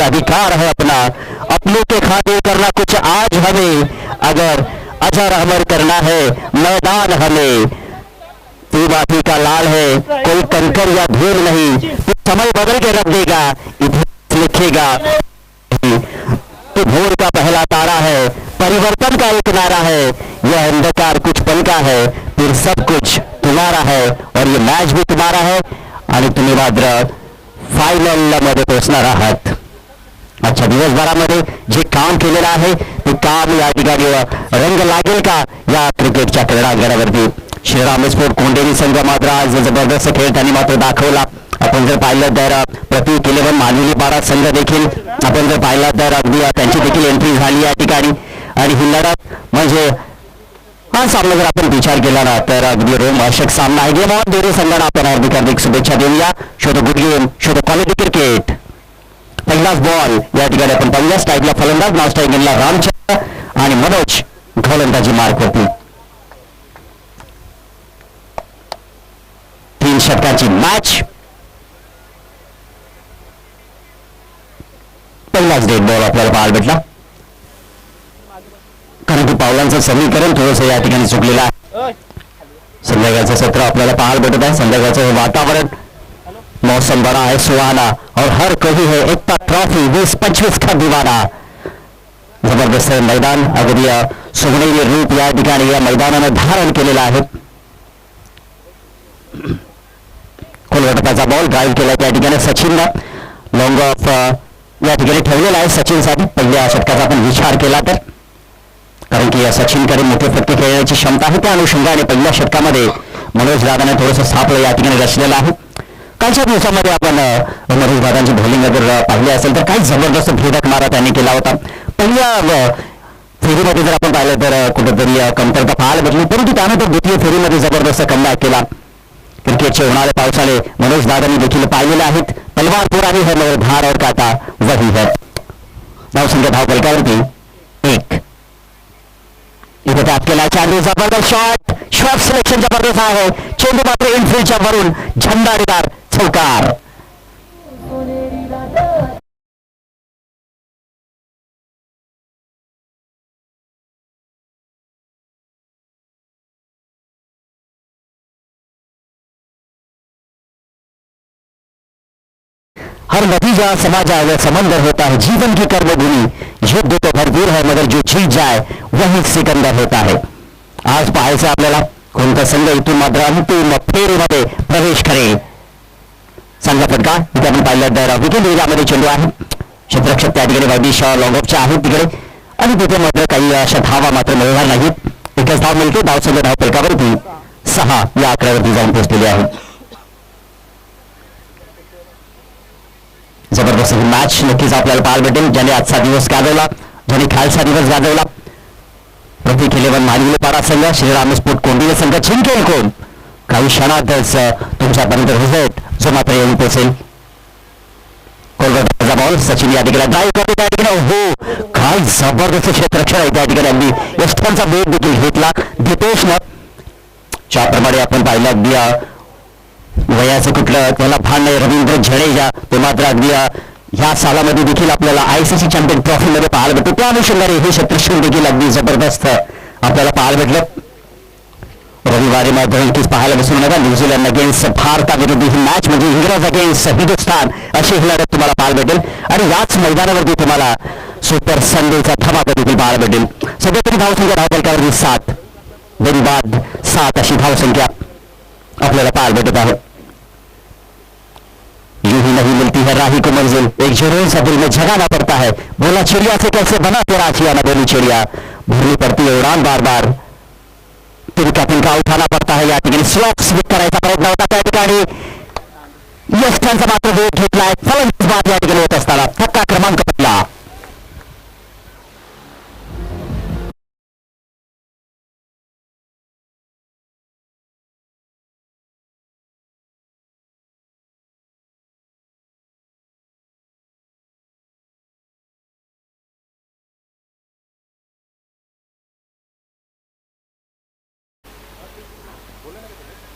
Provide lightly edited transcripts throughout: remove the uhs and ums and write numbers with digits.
अधिकार है अपना, अपनों के खातिर करना कुछ आज हमें, अगर अजर अमर करना है मैदान हमें। तू माफी का लाल है, कोई कंकर या धूल नहीं, तू समय बदल के रख देगा, इतिहास लिखेगा। तू भोर का पहला तारा है, परिवर्तन का एक नारा है, यह अंधकार कुछ पल का है, फिर सब कुछ तुम्हारा है और ये मॅच भी तुम्हारा है आणि तुम्ही मात्र फायनल मध्ये पोहोचणार आहात। अच्छा, दिवसभरामध्ये जे काम केलेलं आहे ते काम या ठिकाणी रंग लागेल का या क्रिकेटच्या क्रीडांगणावरती? श्रीराम स्पोर्ट कोंडेरी संघ मात्र आज जबरदस्त खेळ त्यांनी मात्र दाखवला। आपण जर पाहिलं तर प्रतीक 11 मानवी पारा संघ देखील आपण जर पाहिलं तर अगदी त्यांची देखील एंट्री झाली या ठिकाणी आणि ही लढत म्हणजे हा सामना जर आपण विचार केला ना तर अगदी रोमहर्षक सामना आहे। गेम ऑन दोन्ही संघांना आपण हार्दिक शुभेच्छा देऊया। Show the good game, show the quality cricket. पहिलाच बॉल या ठिकाणी आपण पहिल्या स्ट्राईकला फलंदाज नाव स्ट्राईकला रामचंद्र आणि मनोज गोलंदाजी मार्क होती। 3 षटकाची मॅच। पहिलाच डेड बॉल आपल्याला पाहायला भेटला, कारण की पावलांचं समीकरण थोडंसं या ठिकाणी चुकलेलं आहे। संध्याकाळचं सत्र आपल्याला पाहायला भेटत आहे। संध्याकाळचं वातावरण, मौसम बड़ा है सुहाना और हर कोई है एकता ट्रॉफी 20-25 का दीवाना। जबरदस्त मैदान, अगदी सुगणेरी रूप या ठिकाणी या मैदानाने धारण केलेलं आहे। खोलगटाचा बॉल ड्राईव्ह केला त्या ठिकाणी सचिननं, लॉंग ऑफ या ठिकाणी ठेवलेला आहे सचिनसाठी। पहिल्या षटकाचा आपण विचार केला तर, कारण की सचिनकडे मोठे फटके खेळण्याची क्षमता आहे, त्या अनुषंगाने पहिल्या षटकामध्ये मनोज दादाने थोडंसं सापळं या ठिकाणी रचलेलं आहे। कालच्या दिवसामध्ये आपण मनोज दादांची बॉलिंग जर पाहिली असेल तर काही जबरदस्त भेदक मारा त्यांनी केला होता। पहिल्या फेरीमध्ये जर आपण पाहिलं तर कुठेतरी कमतरता पाहायला भेटली, परंतु त्यानंतर द्वितीय फेरीमध्ये जबरदस्त कमबॅक केला। क्रिकेटचे उन्हाळे पावसाळे मनोज दादांनी देखील पाहिलेले आहेत। तलवार पुरानी है मगर धार और काटा वही है। धावसंख्या धाव फलकावरती 1। इथे त्यात केला चांदू, जबरदस्त शॉट, शॉट सिलेक्शन जबरदस्त आहे। चेंडू मात्र इनफिल्डच्या वरून झंडादार चौकार। हर नतीजा समाजा व समंदर होता है, जीवन की कर्मभूमि युद्ध तो भरपूर है मगर जो जीत जाए वही सिकंदर होता है। आज पाहायचं आपल्याला कोणता संघ इथून मात्र अंतिम फेरीमध्ये प्रवेश करेल। संघ फटका इथे आपण पाहिलं तर विकेट एरियामध्ये चेंडू आहे, क्षेत्ररक्षक त्या ठिकाणी वैदिश लॉंग ऑफच्या आहेत तिकडे आणि तिथे मात्र काही अशा धावा मात्र मिळणार नाहीत। एकच धाव मिळते। धावसंख्या धाव फलकावरती 6 या आकड्यावरती जाऊन पोहोचलेली आहे। जबरदस्त मॅच नक्कीच आपल्याला पाहायला भेटेल। ज्याने आजचा दिवस गाजवला, ज्याने कालचा दिवस गाजवला, प्रतीक 11 मानवीपाडा संघ श्रीराम स्पोर्ट कोंडिले संघ जिंकेल कोण? काही क्षणातच तुमच्यापर्यंत रिझल्ट जो मात्र येऊन पोहोचेल। कोलकाताचा बॉल सचिन या ठिकाणी ड्राईव्ह करतो, त्या ठिकाणी हो काय जबरदस्त क्षेत्ररक्षण आहे त्या ठिकाणी, अगदी यष्टांचा वेग देखील घेतला दितेशनं। ज्याप्रमाणे आपण पाहिलं अगदी वयाचं कुठलं त्याला भान नाही, रवींद्र जडेजा तो मात्र अगदी ह्या सालामध्ये देखील आपल्याला ICC चॅम्पियन ट्रॉफी मध्ये पाहायला भेटतो। त्या अनुषंगाने हे क्षेत्ररक्षण देखील अगदी जबरदस्त आपल्याला पाहायला भेटलं। रविवारी मात्र नक्कीच पाहायला विसरू नका, न्यूझीलंड अगेन्स्ट भारताविरुद्ध ही मॅच म्हणजे इंग्रज अगेन्स्ट हिंदुस्थान अशी ही लढत तुम्हाला पाहायला भेटेल आणि याच मैदानावरती तुम्हाला सुपर संडेचा धमाका देखील पाहायला भेटेल। सध्या तरी धावसंख्या धावफलकावरती 7 बाद 7 अशी धावसंख्या आपल्याला पाहायला भेटत आहे। यूं ही नहीं मिलती है राही को मंजिल, एक जुनून सा दिल में जगाना पड़ता है, बोला चिड़िया से कैसे बना तेरा आशियाना, बोली चिड़िया भरनी पड़ती है उड़ान बार बार, तिनका तिनका उठाना पड़ता है। या ठिकाणी स्लॉप स्विप करायचा प्रयत्न होता, त्या ठिकाणी यष्टांचा मात्र वेग घेतलाय। फलंदाज बाद या ठिकाणी होत असताना धक्का क्रमांक पहिला।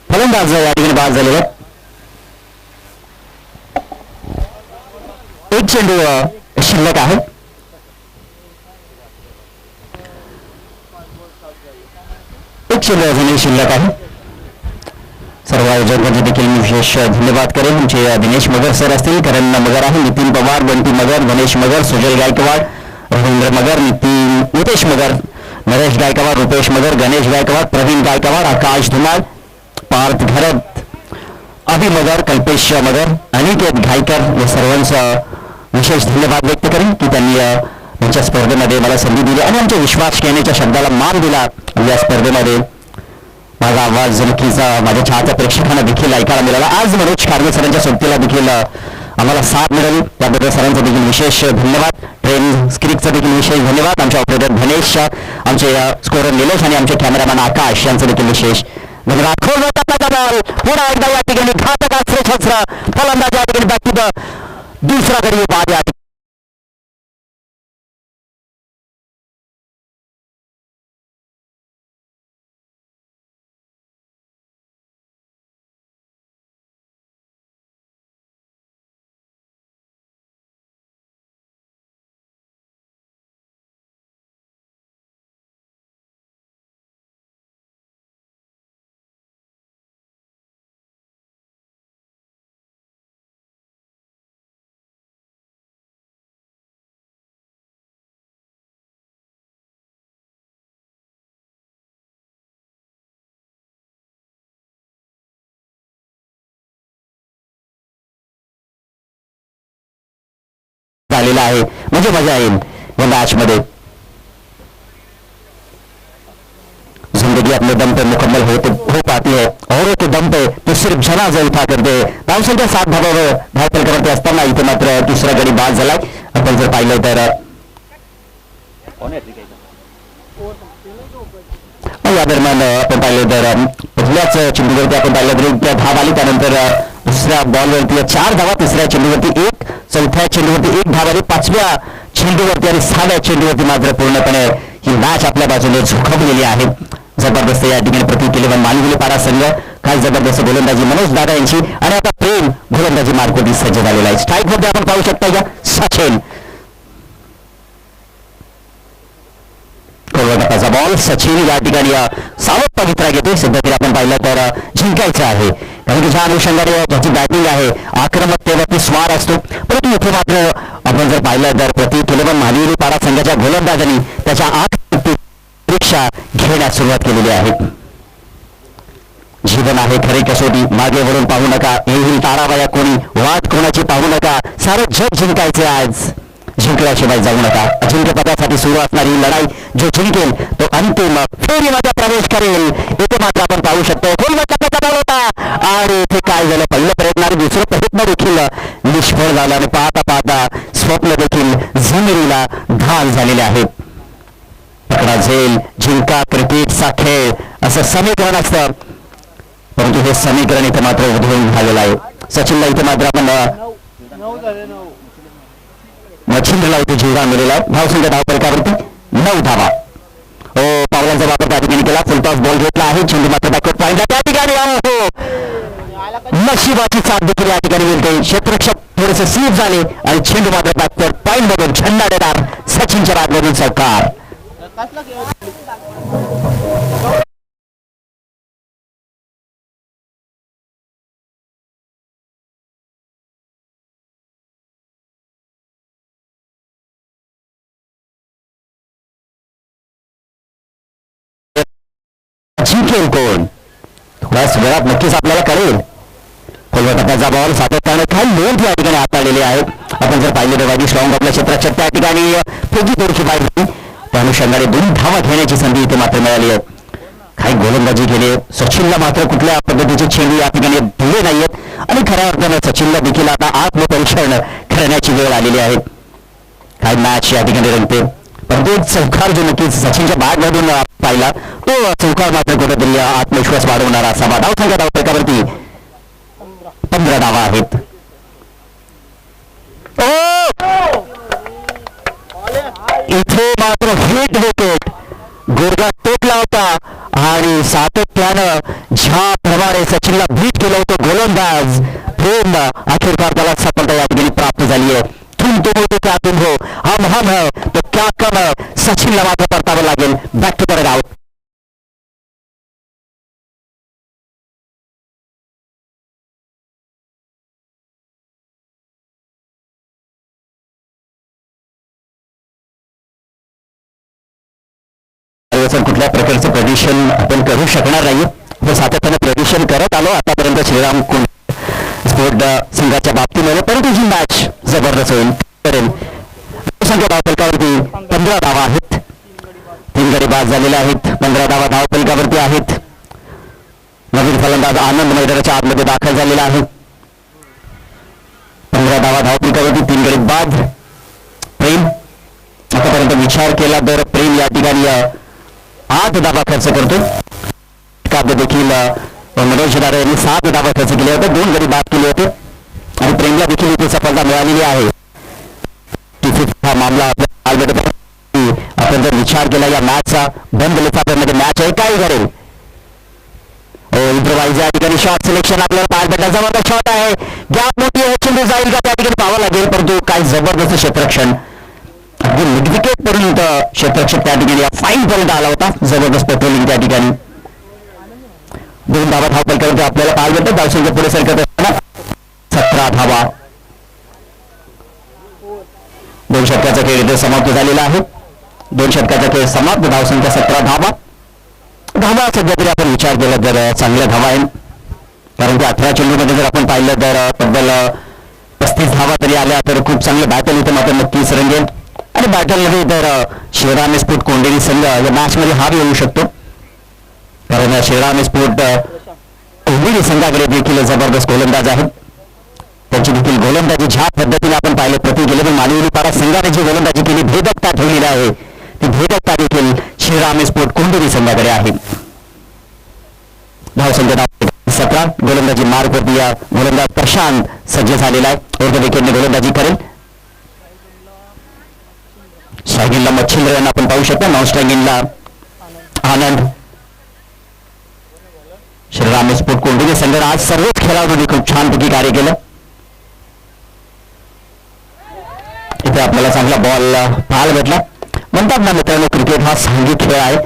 फलंदाज या ठिकाणी बाद झालेला, एक चेंडू शिल्लक आहे. एक चेंडू अजूनही शिल्लक आहे. सर्व आयोजकांचे देखील मी विशेष धन्यवाद करेन. आमचे दिनेश मगर सर असतील, करण मगर आहे, नितीन पवार, बंटी मगर, गणेश मगर, सुजल गायकवाड, रवींद्र मगर, नितेश मगर, नरेश गायकवाड, रुपेश मगर, गणेश गायकवाड, प्रवीण गायकवाड, आकाश धुमाळ, पार्थ घरत, अभि मगर, कल्पेश मगर, अनिकेत घायकर या सर्वांचं विशेष धन्यवाद व्यक्त करेन की त्यांनी त्यांच्या स्पर्धेमध्ये मला संधी दिली आणि आमच्या विश्वास घेण्याच्या शब्दाला मान दिला. या स्पर्धेमध्ये माझा आवाज नक्कीच माझ्या चाहत्या प्रेक्षकांना देखील ऐकायला मिळाला. आज मनोज खारगे सरांच्या सोबतीला देखील आम्हाला साथ मिळाली, त्याबद्दल सरांचा देखील विशेष धन्यवाद. ट्रेन स्क्रिप्टचा देखील विशेष धन्यवाद. आमचे ऑपरेटर धनेश, आमचे स्कोरर निलेश आणि आमचे कॅमेरामॅन आकाश यांचं देखील विशेष धन्यवाद. बॉल पुन्हा एकदा या ठिकाणी घातक अस्त्र फलंदाज या ठिकाणी बाकी दुसरा गडी बाद या झालेला आहे. म्हणजे मजा येईल या मॅच मध्ये. जिंदगी अपने दम पे मुकम्मल हो पाती है और के दम पे तो सिर्फ जनाजा उठा कर दे. धावसंख्या 7 धावावर धावफलकावरती असताना इथे मात्र तिसरा गडी बाद झालाय. आपण जर पाहिलं तर या दरम्यान आपण पाहिलं तर पहिल्याच चेंडूवरती आपण पाहिलं तर धाव आली. त्यानंतर दुसऱ्या बॉलवरती 4 धावा, तिसऱ्या चेंडूवरती 1, चौथ्या चेंडूवरती 1 धाव आली, 5व्या चेंडूवरती आणि 6व्या चेंडूवरती मात्र पूर्णपणे ही मॅच आपल्या बाजूने झुकवलेली आहे. जबरदस्त या ठिकाणी प्रति मालगुली पाडा संघ, काय जबरदस्त गोलंदाजी मनोज दादा यांची आणि आता प्रेम गोलंदाजी मार्कोटी सज्ज झालेला आहे. स्ट्राईक मध्ये आपण पाहू शकता या सचिन कोलकाताचा बॉल. सचिन या ठिकाणी सावध पवित्रा घेते. सध्या आपण पाहिलं तर जिंकायचं आहे, कारण की ज्या अनुषंगाने त्याची बॅटिंग आहे आक्रमकतेवरती स्वार असतो. परंतु इथे मात्र आपण जर पाहिलं तर प्रति मालगुली पाडा संघाच्या गोलंदाजांनी त्याच्या 8 परीक्षा घेण्यास सुरुवात केलेली आहे. जीवन आहे खरी कसोटी, मागे वरून पाहू नका, येईल ताराबाया कोणी, वाट कोणाची पाहू नका, सारं जग जिंकायचे आज, जिंकल्याशिवाय जाऊ नका. अजिंक्य पदासाठी सुरू असणारी लढाई जो जिंकेल तो अंतिम फेरीमध्ये प्रवेश करेल. इथे मात्र आपण पाहू शकतो होता आणि इथे काय झालं, पहिलं प्रयत्न आणि दुसरं प्रयत्न देखील निष्फळ झाला आणि पाहता पाहता स्वप्न देखील जमिनीला घाल झालेले आहेत. पकडा झेल जिंका क्रिकेटचा खेळ असं समीकरण असतं, परंतु हे समीकरण इथे मात्र उधळून झालेलं आहे. सचिनला इथे मात्र आपण मच्छिंद्रला इथे जीवदान मिळेला आहे. धावसंख्या धावफलकावरती 9 धावा. पावलांचा वापर त्या ठिकाणी केला. फुलटॉस बॉल घेतला आहे. चेंडू मात्र बॅकवर्ड पॉईंटला त्या ठिकाणी नशिबाची साथ देखील या ठिकाणी मिळते. क्षेत्ररक्षक थोडेसे स्लिप झाले आणि चेंडू मात्र बॅकवर्ड पॉईंट मधून झेंडा देणार सचिनच्या बॅटमधून चौकार. जिंकेल कोण थोड्याच वेळात नक्कीच आपल्याला कळेल. कोलकाताचा बॉल सातत्याने काही नोंद या ठिकाणी हाताळलेले आहेत. आपण जर पाहिले तर वाईट स्ट्रॉंग आपल्या क्षेत्राच्या त्या ठिकाणी फेकी थोडीशी पाहिजे, त्या अनुषंगाने 2 धावा घेण्याची संधी इथे मात्र मिळाली आहे. काही गोलंदाजी केली. सचिनला मात्र कुठल्या पद्धतीचे चेंडू या ठिकाणी दिले नाहीयेत आणि खऱ्या अर्थानं सचिनला देखील आता आत्मपरीक्षण करण्याची वेळ आलेली आहे. काही मॅच या ठिकाणी रंगते, परंतु चौकार जो नक्कीच सचिनच्या बॅटमधून पाहिला तो चौकार मात्र कुठेतरी आत्मविश्वास वाढवणारा असावा. धावसंख्या धावफलकावरती 15 धावा आहेत. इथे मात्र हिट विकेट गोरगा टेकला होता आणि सातत्यानं ज्या प्रमाणे सचिनला बीट केलं होतं गोलंदाज प्रेम, अखेरकार त्याला सफलता या ठिकाणी प्राप्त झाली आहे. तुम हो तो क्या तुम हो, हम है तो क्या कम है, सचिनला मात्र परतावं लागेल. Back to the out. कुठल्या प्रकारचं प्रदूषण आपण करू शकणार नाही. आपण सातत्याने प्रदूषण करत आलो आतापर्यंत श्रीराम कुंड स्पोर्ट संघाच्या बाबतीमध्ये, परंतु ही मॅच जबरदस्त होईल करेल. संख्या धावफलकावरती 15 धावा आहेत. 3 गडी बाद झालेले आहेत. 15 धावा धावफलकावरती आहेत. नवीन फलंदाज आनंद मैदानाच्या आतमध्ये दाखल झालेला आहे. 15 धावा धावफलकावरती 3 गडी बाद. प्रेम आतापर्यंत विचार केला तर प्रेम या ठिकाणी 8 धावा खर्च करतो. काव्य देखील मनोज दारे यांनी 7 धावा खर्च केले होते. 2 गडी बाद केले होते आणि प्रेमला देखील इथे सफलता मिळालेली आहे. हा मामला आपण जर विचार केला या मॅचचा बंद लिफाफ्यामध्ये मॅच आहे काय घडेल. इम्प्रोवाइज या ठिकाणी शॉट सिलेक्शन आपल्याला पाहायला भेटला. जबरदस्त शॉट आहे. गॅप मोठी आहे. चेंडू जाईल का त्या ठिकाणी पाहावं लागेल, परंतु काय जबरदस्त क्षेत्ररक्षण अगदी मिडविकेट पर्यंत क्षेत्ररक्षक त्या ठिकाणी फाईन पर्यंत आला होता. जबरदस्त पेट्रोलिंग त्या ठिकाणी. 2 धावा धावफलकावरती आपल्याला पाहायला भेटतं. धावसंख्या पुढे सरकत असताना 17 धावा. 2 षटकाचा खेळ इथे समाप्त झालेला आहे. 2 षटकाचा खेळ समाप्त. धावसंख्या 17 धावा. धावा सध्या तरी आपण विचार केला तर चांगल्या धावा आहे, कारण की 18 चेंडूमध्ये जर आपण पाहिलं तर तब्बल 35 धावा तरी आल्या तर खूप चांगलं बॅटल इथे मात्र नक्कीच रंगेल. आणि बॅटलमध्ये तर श्रीराम स्पोर्ट कोंडेरी संघ या मॅचमध्ये हार येऊ शकतो, कारण श्रीराम स्पोर्ट कोंडेरी संघाकडे देखील जबरदस्त गोलंदाज आहेत. त्यांची देखील गोलंदाजी ज्या पद्धतीने आपण पाहिलं प्रति गेले पण मानवी पारा संघाने जी गोलंदाजी केली, भेदकता ठेवलेली आहे, ती भेदकता देखील श्रीराम स्पोर्ट कोंडेरी संघाकडे आहे. धावसंख्या 17. गोलंदाजी मार्गवरती या गोलंदाज प्रशांत सज्ज झालेला आहे. उर्ध्व विकेटने गोलंदाजी करेल. स्ट्रायगिंगला मच्छिंद्र यांना आपण पाहू शकतो. नॉन स्ट्रायगिंगला आनंद. श्रीराम स्पोर्ट कोंडेरी संघाने आज सर्वच खेळाडूंनी खूप छानपैकी कार्य केलं. इथे आपल्याला चांगला बॉल पाहायला भेटला. म्हणतात ना मित्रांनो, क्रिकेट हा सांघिक खेळ आहे.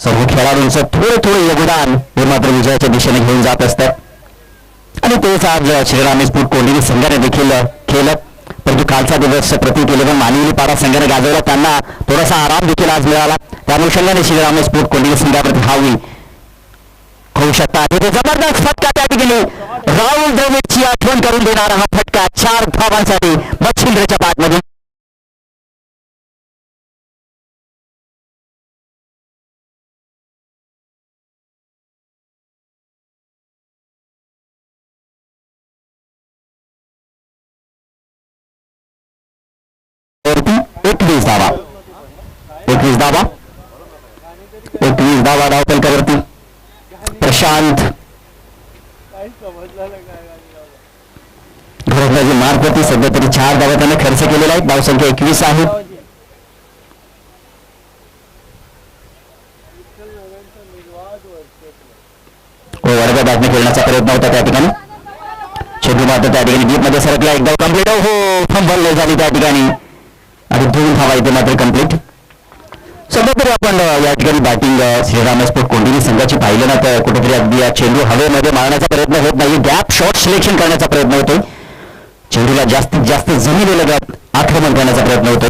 सर्व खेळाडूंचं थोडं योगदान हे मात्र विजयाच्या दिशेने घेऊन जात असतात आणि तेच आज श्रीराम स्पोर्ट कोंडेरी संघाने देखील केलं. परंतु कालचा दिवस प्रति केले पण मानवी पारा संघाने गाजवला. त्यांना थोडासा आराम देखील आज मिळाला. त्या अनुषंगाने श्रीराम स्पोर्ट कोंडेरी संघावरती हावी होऊ शकतात. इथे जबरदस्त फटका त्या ठिकाणी राहुल द्रविडची आठवण करून देणारा हा फटका 4 धावांसाठी मच्छिंद्रच्या बॅटमधून. धावा 21 धावा 21 धावा धावफलकावरती प्रशांत. गोलंदाजी मार्गवरती सध्या तरी 4 धावा त्याने खर्च केलेला आहे. धावसंख्या 21 आहे. वडव्या बॅटने खेळण्याचा प्रयत्न होता त्या ठिकाणी. चेंडू मात्र त्या ठिकाणी डीप मध्ये सरकला. एकदा कम्प्लीट. हो, फंबल झाली त्या ठिकाणी आणि 2 धावा इथे मात्र कम्प्लीट. सध्या तरी आपण या ठिकाणी बॅटिंग श्रीराम स्पोर्ट कोंडेरी संघाची पाहिलं ना तर कुठेतरी अगदी या चेंडू हवेमध्ये मारण्याचा प्रयत्न होत नाही. गॅप शॉट सिलेक्शन करण्याचा प्रयत्न होतोय. चेंडूला जास्तीत जास्त जमिनीला गॅप आक्रमण करण्याचा प्रयत्न होतोय.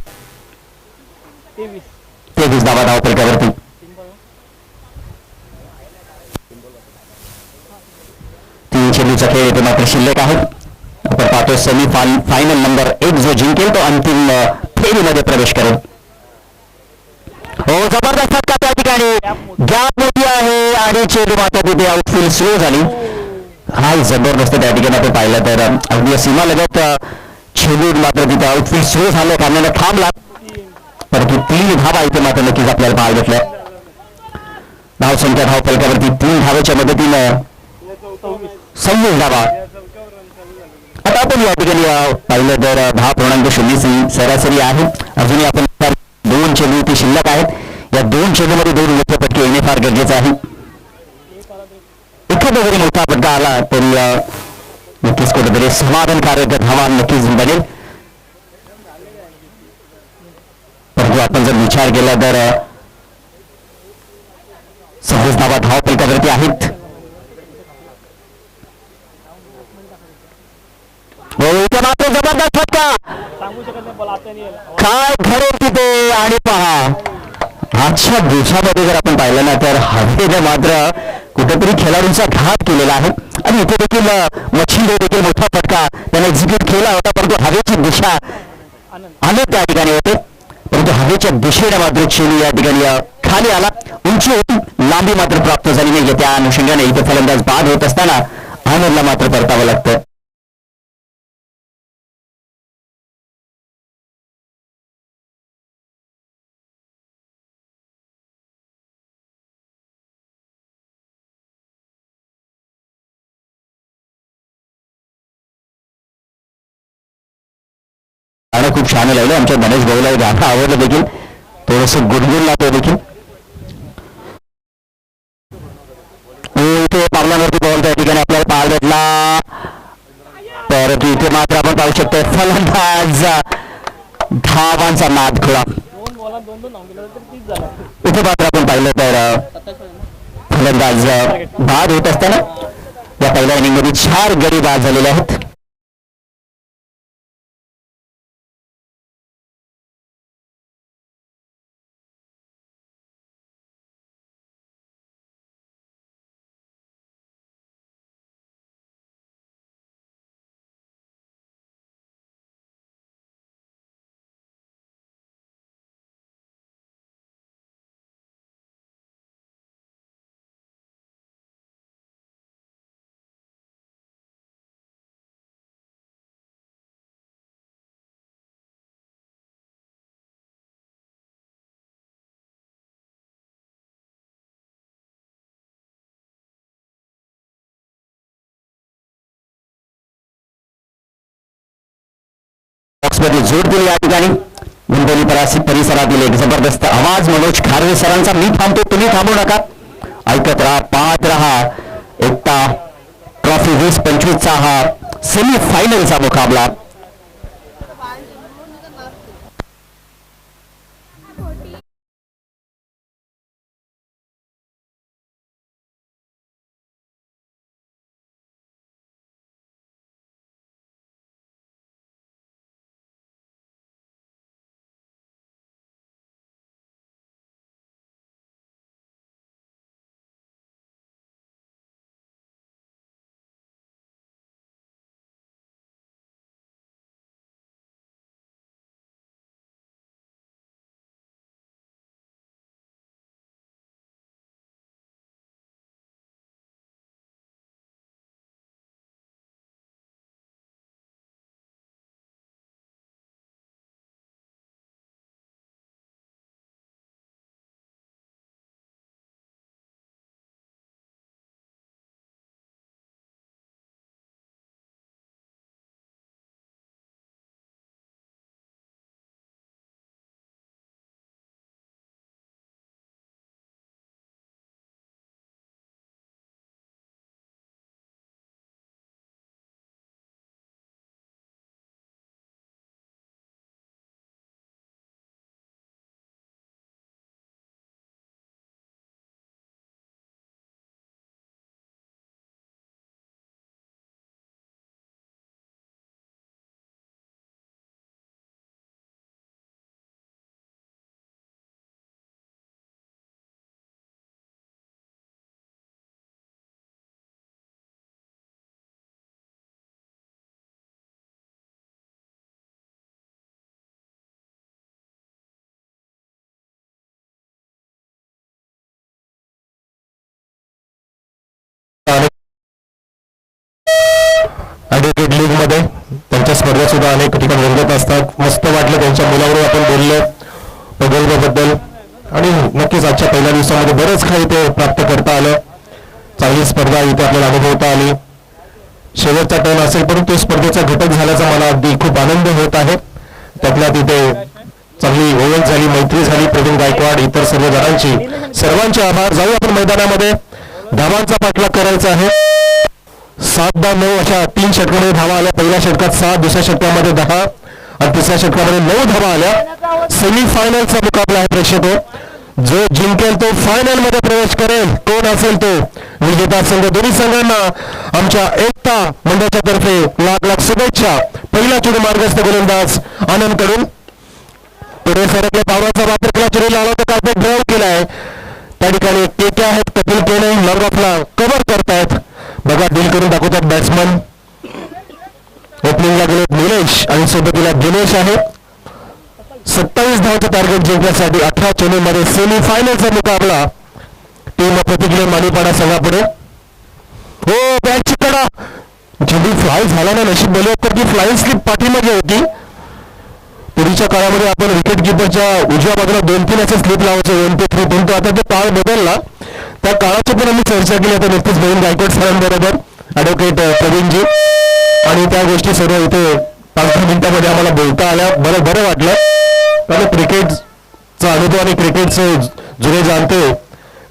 23 धावा धावफलकावरती. चेंडूचा खेळ येथे मात्र शिल्लक आहे. आपण पाहतो सेमी फायनल नंबर 1 जो जिंकेल तो अंतिम फेरीमध्ये प्रवेश करेल. हो, जबरदस्त फटका त्या ठिकाणी. गॅप मोठी आहे आणि चेंडू मात्र तिथे आउटफील्ड स्लो झाली. हा जबरदस्त त्या ठिकाणी आपण पाहिलं तर अगदी सीमा लगत चेंडू मात्र तिथे आउटफील्ड स्लो झालं, कारणाने थांबला. परंतु 3 धावा इथे मात्र नक्कीच आपल्याला पाहायला भेटल्या. धावसंख्या धावफलकावरती 3 धावेच्या मदतीनं 26 धावा. आता आपण या ठिकाणी पाहिलं तर 10.0 सरासरी आहे. अजूनही आपण 2 चेंडू इथे शिल्लक आहेत. या 2 चेंडूमध्ये 2 मोठे फटके येणे फार गरजेचं आहे. एखादा जरी मोठा फटका आला तरी नक्कीच कुठेतरी समाधानकारक धावा नक्कीच बनेल. परंतु आपण जर विचार केला तर 26 धावा धाव फलकावरती आहेत. इथे मात्र जबरदस्त फटका, काय घडेल तिथे. आणि पहा आजच्या दिवसामध्ये जर आपण पाहिलं ना तर हवेने मात्र कुठेतरी खेळाडूंचा घात केलेला आहे. आणि इथे देखील मच्छिंद्र देखील मोठा फटका त्याने एक्झिक्यूट केला होता, परंतु हवेची दिशा अनेक त्या ठिकाणी होते, परंतु हवेच्या दिशेने मात्र चेंडू या ठिकाणी खाली आला. उंची होती, लांबी मात्र प्राप्त झाली नाही. त्या अनुषंगाने इथे फलंदाज बाद होत असताना आनंदला मात्र परतावं लागतं. आणि खूप छान लागलं. आमच्या गणेश भाऊला गाणं आवडलं देखील, थोडस गुणगुण लागतो देखील. इथे पावलांवरती बॉल त्या ठिकाणी आपल्याला पाहायला भेटला, परंतु इथे मात्र आपण पाहू शकतो फलंदाज धावांचा नादखुळा. इथे मात्र आपण पाहिलं तर फलंदाज बाद होत असताना या पहिल्या इनिंग मध्ये 4 गडी बाद झालेले आहेत. जोड दिली या ठिकाणी मुंबई परिसरातील एक जबरदस्त आवाज मनोज खारवे सरांचा. मी थांबतो, तुम्ही थांबू नका, ऐकत राहा, पाहत राहा. एकता ट्रॉफी 2025 चा हा सेमी फायनलचा मुकाबला. ॲडव्होकेट लीग मध्ये त्यांच्या स्पर्धा सुद्धा अनेक ठिकाणी रंगत असतात. मस्त वाटलं त्यांच्या मुलाबरोबर आपण बोललो गोल्फबद्दल, आणि नक्कीच आजच्या पहिल्या दिवसामध्ये बरंच काही ते प्राप्त करता आलं. चांगली स्पर्धा इथे आपल्याला अनुभवता आली. शेवटचा टर्न असेल परंतु स्पर्धेचा घटक झाल्याचा मला अगदी खूप आनंद होत आहे. त्यातल्या तिथे चांगली ओळख झाली, मैत्री झाली. प्रवीण गायकवाड, इतर सर्व जणांची, सर्वांचे आभार. जाऊ आपण मैदानामध्ये. धावांचा पाठलाग करायचा आहे. 7-10-9 अशा 3 षटकामध्ये धावा आल्या. पहिल्या षटकात 7, दुसऱ्या षटकामध्ये 10 आणि तिसऱ्या षटकामध्ये 9 धावा आल्या. सेमीफायनलचा मुकाबला आहे प्रेक्षको. जो जिंकेल तो फायनल मध्ये प्रवेश करेल. कोण असेल तो विजेता संघ. दोन्ही संघांना आमच्या एकता मंडळाच्या तर्फे लाख लाख शुभेच्छा. पहिला चेंडू मार्गस्थ गोलंदाज आनंद कडून पुढे सरकले. पावराचा वापर केला. चेंडू आला तर काय ड्राईव्ह केलाय. त्या ठिकाणी केके आहेत. कपिल केने लॉर्डॉफला कव्हर करतायत. बघा डील करून दाखवतात बॅट्समन. ओपनिंगला गेले निलेश आणि सोबतीला दिनेश आहे. 27 धावांचं टार्गेट जिंकण्यासाठी 18 चेंडूमध्ये सेमीफायनलचा मुकाबला. टीम प्रतिक्रिया माणिपाडा संघापुढे. हो बॅटची कडा. चेंडू फ्लाय झाला ना. नशीब बोलत तर की फ्लाईंग स्लिप पाठीमागे होती. पूर्वीच्या काळामध्ये आपण विकेट किपरच्या उजव्या बाजूला 2-3 असे स्लिप लावायचे 1 ते 3. परंतु आता तो काळ बदलला. त्या काळाची पण आम्ही चर्चा केली. आता नुकतीच बहीण गायकवाड सरांबरोबर ॲडव्होकेट प्रवीणजी. आणि त्या गोष्टी सर्व इथे 5-10 मिनिटांमध्ये आम्हाला बोलता आल्या. बरं वाटलं. कारण क्रिकेटचा अनुभव आणि क्रिकेटचे जुने जाणते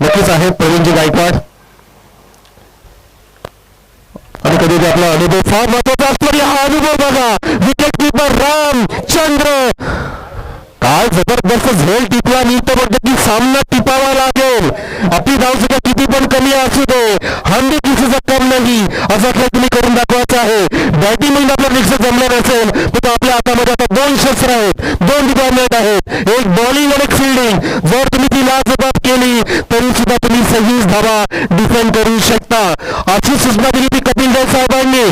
नक्कीच आहेत प्रवीणजी गायकवाड. आणि कधी आपला अनुभव फार महत्वाचा असतो. हा अनुभव बघा. विकेट किपर रामचंद्र काय जबरदस्त झेल टिपला. मी तर म्हणतो की सामना टिपावा लागेल. आपली धावसंख्या किती पण कमी असू दे. हांडी किसीचा कम नाही असा खेळ तुम्ही करून दाखवायचा आहे. बॅटिंग म्हणजे आपलं निश्चित जमलं नसेल तर आपल्या हातामध्ये आता 2 शस्त्र आहेत. 2 डिपार्टमेंट आहेत. एक बॉलिंग आणि एक फिल्डिंग. जर तुम्ही ती लाजबाब केली तरी सुद्धा तुम्ही 26 धावा डिफेंड करू शकता. अशी सूचना दिली ती कपिल देव साहेबांनी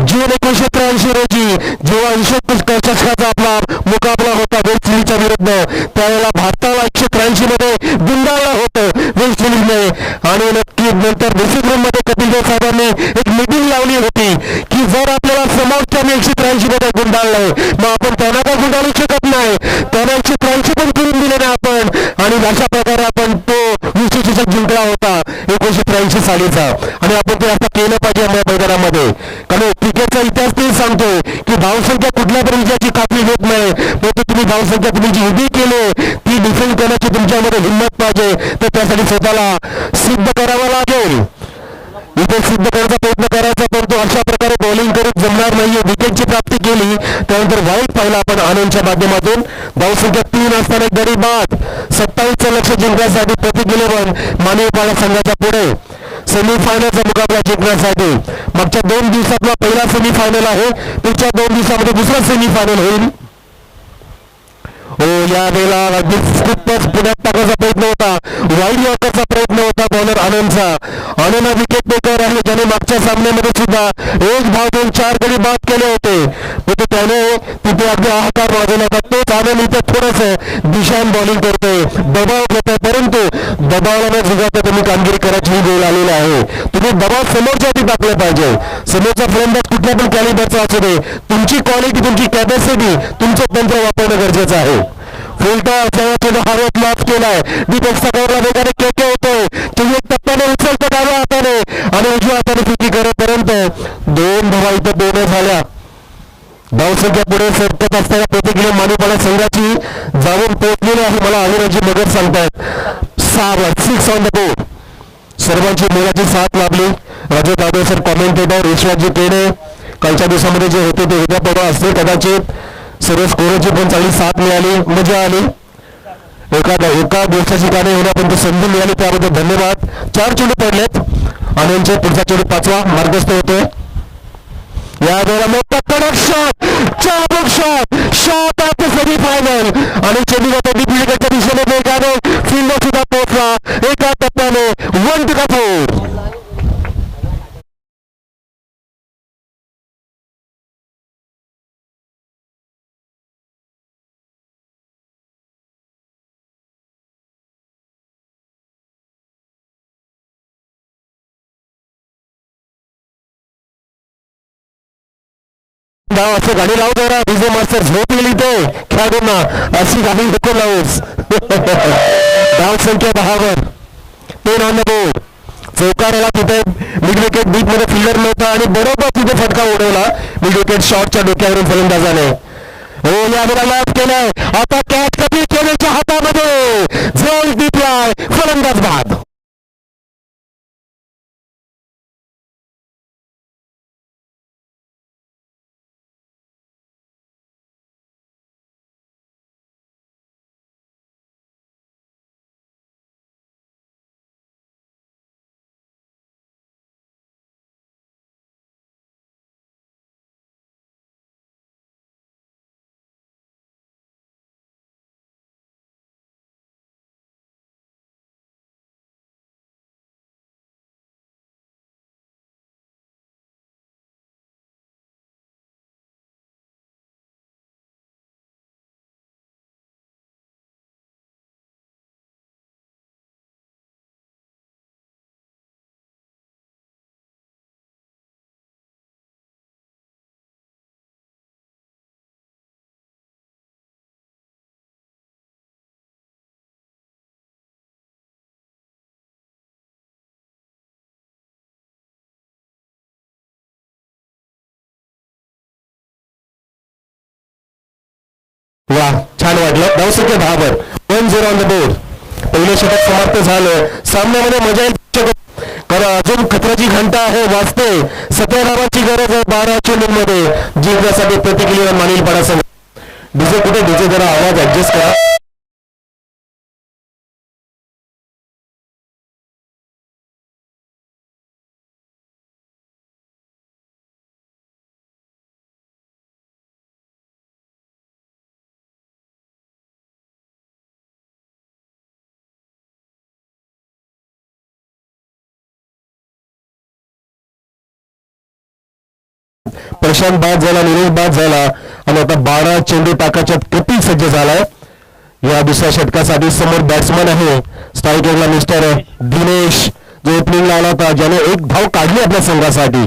जून 1983 रोजी जेव्हा 80 चषकाचा आपला मुकाबला होता वेस्ट इंडिजच्या विरुद्ध. त्यावेळेला भारताला 183 मध्ये गुंडाळलं होतं वेस्ट इंडिजने. आणि नक्की नंतर ड्रेसिंग रूम मध्ये कपिल देव साहेबांनी एक मीटिंग लावली होती की जर आपल्याला समोरच्या 183 मध्ये गुंडाळलंय मग आपण त्यांना काय गुंडाळू शकत नाही. त्यांना 183 पण करून दिले ना आपण. आणि अशा प्रकारे आपण तो विश्वचषक जिंकला होता 1983 सालीचा. आणि आपण ते आता केलं पाहिजे या मैदानामध्ये. कारण क्रिकेटचा इतिहास ते सांगतोय की धावसंख्या कुठल्या पर्यंतची कापली होत नाही. परंतु तुम्ही धावसंख्या तुम्ही जी उभी केली ती डिफेंड करण्याची तुमच्यामध्ये हिंमत पाहिजे. तर त्यासाठी स्वतःला सिद्ध करावं लागेल. इथे सिद्ध करण्याचा प्रयत्न करायचा. परंतु अशा प्रकारे बॉलिंग करून जमणार नाहीये. विकेटची प्राप्ती केली त्यानंतर वाईट पाहिला आपण आनंदच्या माध्यमातून. धावसंख्या 3 असताना एक गडी बाद. 27चं लक्ष जिंकण्यासाठी प्रतीक इलेव्हन मानवपाडा संघाच्या पुढे सेमीफायनलचा मुकाबला जिंकण्यासाठी. मागच्या 2 दिवसातला पहिला सेमीफायनल आहे. पुढच्या 2 दिवसामध्ये दुसरा सेमीफायनल होईल. हो यावेळेला अगदी खूपच पुण्यात टाकायचा प्रयत्न होता. वाईड यॉर्करचा प्रयत्न होता बॉलर आनंदचा. आनंद विकेट टेकर आहे ज्याने मागच्या सामन्यामध्ये सुद्धा 1 धाव देऊन 4 गडी बाद केले होते. परंतु त्याने तिथे अगदी हाहाकार वाजवला होता. तोच आनंद इथे थोडंसं दिशान बॉलिंग करतोय. दबाव घेतोय. परंतु दबावाला न झुगाता तुम्ही कामगिरी करायची ही वेळ आलेली आहे. तुम्ही दबाव समोरच्या टाकले पाहिजे. समोरचा फलंदाज कुठल्या पण कॅलिबरचा असू दे. तुमची क्वालिटी तुमची कॅपॅसिटी तुमचं तंत्र वापरणं गरजेचं आहे. फुलटा हारत माफ केलाय. डिफेन्सचा कव्हरला वेगाने केके होतोय. तुम्ही एक टप्प्याने उचलतो डाव्या हाताने आणि उजव्या हाताने फिकी करेपर्यंत 2 धावा इथं 2 झाल्या. धावसंख्या पुढे सरकत असताना प्रतिक्रिया मानवपाडा संघाची जाऊन पोहोचलेली आहे. मला अनिराजी मगर सांगतायत 6 ऑन द बोर्ड. सर्वांची मोलाची साथ लाभली. राजू दादो सर कॉमेंटेटर. विश्वासजी केणे कालच्या दिवसामध्ये जे होते ते उद्या परवा असते कदाचित. सर्व स्कोरची पण चांगली साथ मिळाली. मजा आली. एका दिवसाची गाणे होण्यापर्यंत संधी मिळाली त्याबद्दल धन्यवाद. 4 चेंडू पडलेत. आनंदचे पुढचा चेंडू 5वा मार्गस्थ होतोय. या वेळेला मोठा कडक शॉट. चाबूक शॉट आता सेमीफायनल. आणि चेंडू आता डिप्लिकेटच्या दिशेने वेगाने फील्डर सुद्धा पोहोचला. एका टप्प्याने 1 to 4. असे गाडी लावू जरा. डीजे मास्टर झोप गेली ते खेळाडूंना. अशी गाडी नको लावूस. धाव संख्या 10 वर 3 ऑन द बोर्ड. चौकाराला तिथे मिड विकेट डीप मध्ये फिल्डर नव्हता आणि बरोबर तिथे फटका उडवला मिड विकेट शॉटच्या डोक्यावरून फलंदाजाने. हो यावेळेला लाभ केलाय. आता कॅच कपिल केनेच्या हातामध्ये. झेल टिपलाय. फलंदाज बाद. वा, छान वाटलं. धावसंख्या 10 1-0 ऑन द बोर्ड. पहिलं षटक समाप्त झालं. सामन्यामध्ये मजा येईल, कारण अजून खतराची घंटा आहे, वाजते. 17 धावांची गरज आहे 12 चेंडूंमध्ये जिंकण्यासाठी प्रतिक्रिया मानील पाडा संघ. डीजे कुठे? डीजे जरा आवाज ऍडजस्ट करा. प्रशांत बाद झाला, निलेश बाद झाला आणि आता 12 चेंडू टाकाच्या कपी सज्ज झालाय या दुसऱ्या षटकासाठी. समोर बॅट्समन आहे स्ट्रायकरला मिस्टर दिनेश, जो ओपनिंगला आला होता, ज्याने एक धाव काढली आपल्या संघासाठी.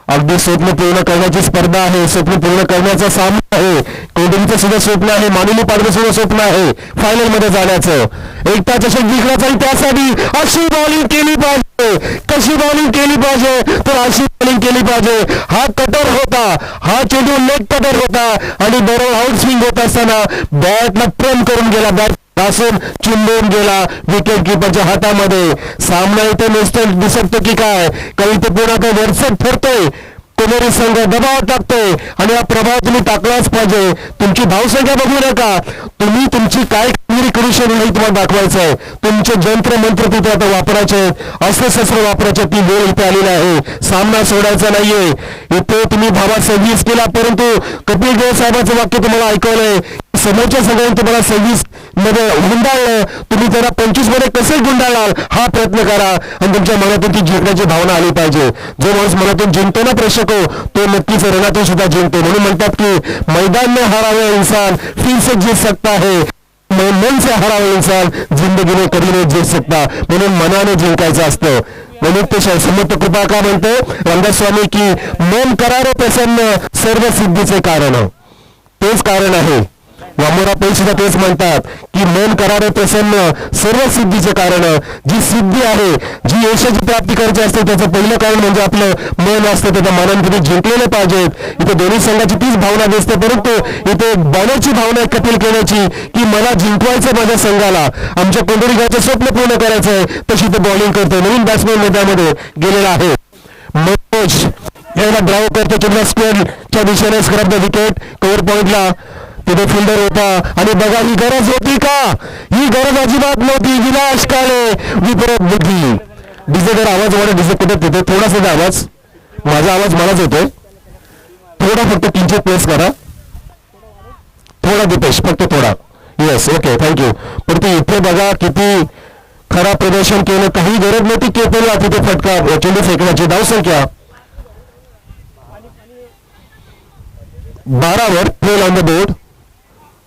अगदी स्वप्न पूर्ण करण्याची स्पर्धा आहे, स्वप्न पूर्ण करण्याचा सामना आहे. कोंडीचं सुद्धा स्वप्न आहे, मानिनी पाडवे सुद्धा स्वप्न आहे फायनल मध्ये जाण्याचं. एकटा चषक जिंकण्याचा आणि त्यासाठी अशी बॉलिंग केली पाहिजे. कशी बॉलिंग केली पाहिजे? तर अशी बॉलिंग केली पाहिजे. हा कटर होता, हा चेंडू लेग कटर होता आणि बरोबर आउट स्विंग होत असताना बॅटला प्रेम करून गेला, बॅट घासून चिंबून गेला विकेट किपरच्या हातामध्ये. सामना इथे नुसतं दिसतो की काय, काही ते पुन्हा काही वरचढ ठरतोय. कोणतरी संघ दबाव टाकतोय आणि हा प्रभाव तुम्ही टाकलाच पाहिजे. तुमची धावसंख्या बघू नका, तुम्ही तुमची काय कामगिरी करू शकतो हे तुम्हाला दाखवायचं आहे. तुमचे जंत्र मंत्र तिथे आता वापरायचे आहेत, अस्त्रशस्त्र वापरायचे. ती वेळ इथे आलेली आहे, सामना सोडायचा नाहीये. इथे तुम्ही भावा 26 केला, परंतु कपिल देव साहेबांचं वाक्य तुम्हाला ऐकवलंय, समोरच्या सगळ्यांनी तुम्हाला 26 मध्ये गुंडाळलं, तुम्ही त्याला 25 मध्ये कसे गुंडाळाल हा प्रयत्न करा आणि तुमच्या मनातून ती जिंकण्याची भावना आली पाहिजे. जो माणूस मनातून जिंकतो ना प्रेक्षक, तो नक्कीच रणातून सुद्धा जिंकतो. म्हणून म्हणतात की मैदान में हारा हुआ इंसान फिर से जीत सकता है, मन से हारा हुआ इंसान जिंदगी में कधी नाही जीत सकता. म्हणून मनाने जिंकायचं असतं. म्हणून ते समर्थ कृपा का म्हणतो रामदास स्वामी की मन करारे प्रसन्न सर्व सिद्धीचे कारण. तेच कारण आहे. वामोरा पै सुद्धा तेच म्हणतात की मन करारे प्रसन्न सर्व सिद्धीचे कारण. जी सिद्धी आहे, जी यशाची प्राप्ती करायची असते, त्याचं पहिलं कारण म्हणजे आपलं मन असतं. त्याच्या मनाने तुम्ही जिंकलेले पाहिजेत. इथे दोन्ही संघाची तीच भावना दिसते, परंतु इथे बॉलरची भावना आहे कपिल केल्याची की मला जिंकवायचं माझ्या संघाला, आमच्या कोंडोरी गावचं स्वप्न पूर्ण करायचं आहे. तशी ते बॉलिंग करते, म्हणून बॅट्समॅन मैदानामध्ये गेलेला आहे. मनोज याला ड्राईव्ह करतो चंद्रा स्क्वेअरच्या दिशेने स्क्रब द विकेट. कव्हर पॉइंटला तिथे फिल्डर होता आणि बघा ही गरज होती का? ही गरज अजिबात नव्हती. विलास काळे विपरीत बुद्धी. डीजे जर आवाज वाढत, डीजे कुठे तिथे थोडासा आवाज, माझा आवाज मलाच येतोय. थोडा फक्त किंचित प्रेस करा, थोडा दीपेश, फक्त थोडा. Yes, okay, thank you. पण ते इथे बघा किती खराब प्रदर्शन केलं. काही गरज नव्हती केपलला तिथे फटका चेंडू फेकण्याची. धावसंख्या 12 ट्रेल ऑन द बोर्ड.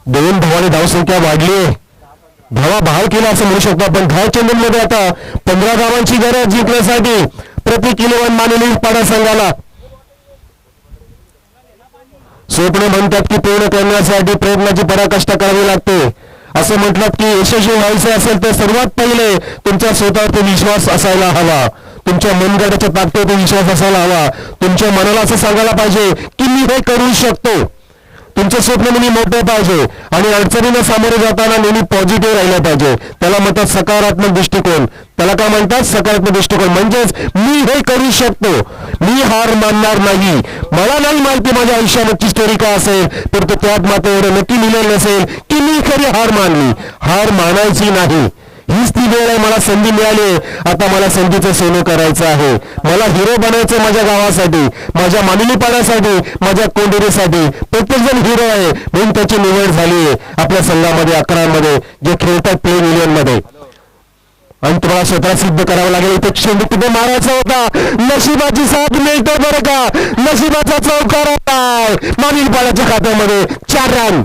2 धावांनी धावसंख्या वाढली, धावा बहाल केला असं म्हणू शकतो आपण. 10 चेंडूंमध्ये आता 15 धावांची गरज जिंकण्यासाठी प्रति किलोवन मानली पाडा संघाला. स्वप्न म्हणतात की पूर्ण करण्यासाठी प्रयत्नाची पराकाष्ठा करावी लागते. असं म्हटलं की यशस्वी व्हायचे असेल तर सर्वात पहिले तुमचा स्वतःवरती विश्वास असायला हवा, तुमच्या मनगटाच्या ताकदीवरती विश्वास असायला हवा. तुमच्या मनाला असं सांगायला पाहिजे की मी हे करू शकतो. तुमचं स्वप्न नेहमी मोठं पाहिजे आणि अडचणींना सामोरे जाताना नेहमी पॉझिटिव्ह राहिलं पाहिजे. त्याला म्हणतात सकारात्मक दृष्टिकोन. त्याला काय म्हणतात? सकारात्मक दृष्टिकोन. म्हणजेच मी हे करू शकतो, मी हार मानणार नाही. मला नाही माहिती माझ्या आयुष्याची स्टोरी काय असेल, तर त्यात मात्र एवढं नक्की लिहिलेलं नसेल की मी खरी हार मानली. हार मानायची नाही, हीच ती वेळ आहे. मला संधी मिळाली, आता मला संधीचं सोनं करायचं आहे. मला हिरो बनायचं माझ्या गावासाठी, माझ्या मानिनीपाड्यासाठी, माझ्या कोंडोरीसाठी. प्रत्येक जण हिरो आहे म्हणून त्याची निवड झाली आहे आपल्या संघामध्ये 11 मध्ये जे खेळतात प्ले युनियन मध्ये. आणि तुम्हाला स्वतः सिद्ध करावं लागेल. इथे चेंडू तिथे मारायचा होता, नशिबाची साथ मिळते बरं का. नशिबाचा चौकार आहे मानिनीपाड्याच्या खात्यामध्ये. 4 रन.